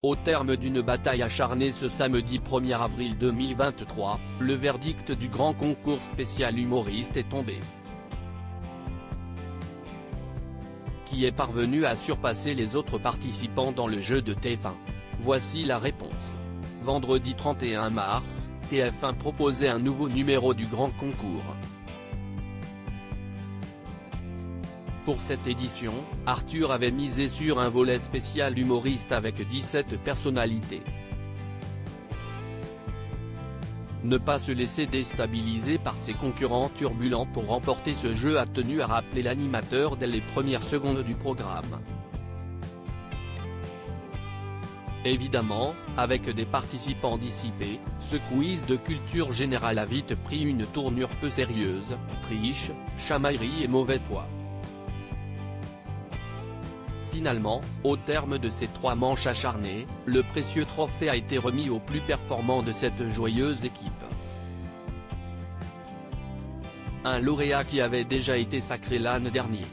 Au terme d'une bataille acharnée ce samedi 1er avril 2023, le verdict du grand concours spécial humoriste est tombé. Qui est parvenu à surpasser les autres participants dans le jeu de TF1? Voici la réponse. Vendredi 31 mars, TF1 proposait un nouveau numéro du grand concours. Pour cette édition, Arthur avait misé sur un volet spécial humoriste avec 17 personnalités. Ne pas se laisser déstabiliser par ses concurrents turbulents pour remporter ce jeu a tenu à rappeler l'animateur dès les premières secondes du programme. Évidemment, avec des participants dissipés, ce quiz de culture générale a vite pris une tournure peu sérieuse, triche, chamaillerie et mauvaise foi. Finalement, au terme de ces 3 manches acharnées, le précieux trophée a été remis au plus performant de cette joyeuse équipe. Un lauréat qui avait déjà été sacré l'an dernier.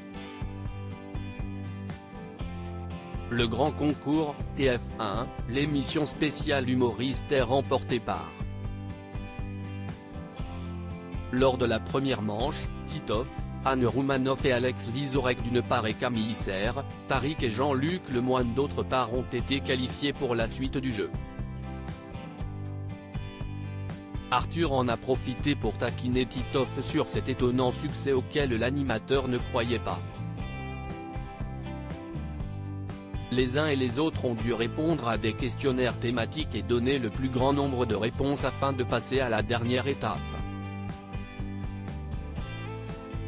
Le grand concours, TF1, l'émission spéciale humoriste est remportée par. Lors de la première manche, Titoff, Anne Roumanoff et Alex Vizorek d'une part et Camille Serre, Tariq et Jean-Luc Lemoyne d'autre part ont été qualifiés pour la suite du jeu. Arthur en a profité pour taquiner Titoff sur cet étonnant succès auquel l'animateur ne croyait pas. Les uns et les autres ont dû répondre à des questionnaires thématiques et donner le plus grand nombre de réponses afin de passer à la dernière étape.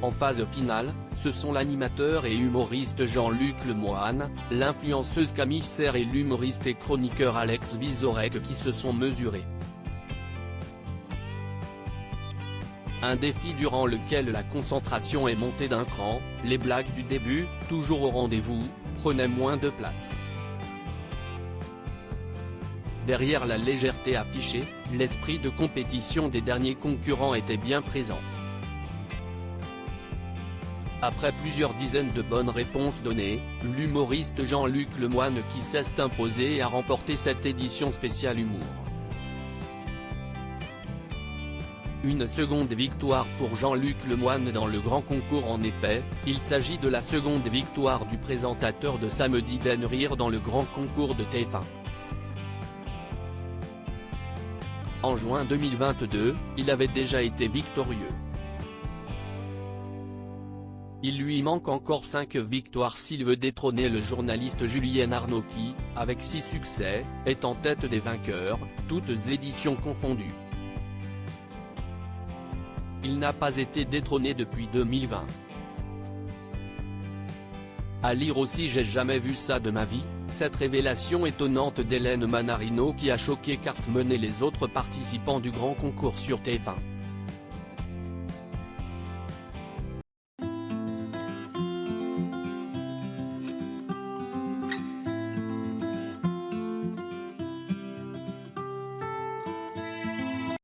En phase finale, ce sont l'animateur et humoriste Jean-Luc Lemoyne, l'influenceuse Camille Serre et l'humoriste et chroniqueur Alex Vizorek qui se sont mesurés. Un défi durant lequel la concentration est montée d'un cran, les blagues du début, toujours au rendez-vous, prenaient moins de place. Derrière la légèreté affichée, l'esprit de compétition des derniers concurrents était bien présent. Après plusieurs dizaines de bonnes réponses données, l'humoriste Jean-Luc Lemoyne qui s'est imposé et a remporté cette édition spéciale humour. Une seconde victoire pour Jean-Luc Lemoyne dans le grand concours. En effet, il s'agit de la seconde victoire du présentateur de Samedi Den Rire dans le grand concours de TF1. En juin 2022, il avait déjà été victorieux. Il lui manque encore 5 victoires s'il veut détrôner le journaliste Julien Arnaud qui, avec 6 succès, est en tête des vainqueurs, toutes éditions confondues. Il n'a pas été détrôné depuis 2020. À lire aussi J'ai jamais vu ça de ma vie, cette révélation étonnante d'Hélène Manarino qui a choqué carte menée les autres participants du grand concours sur TF1.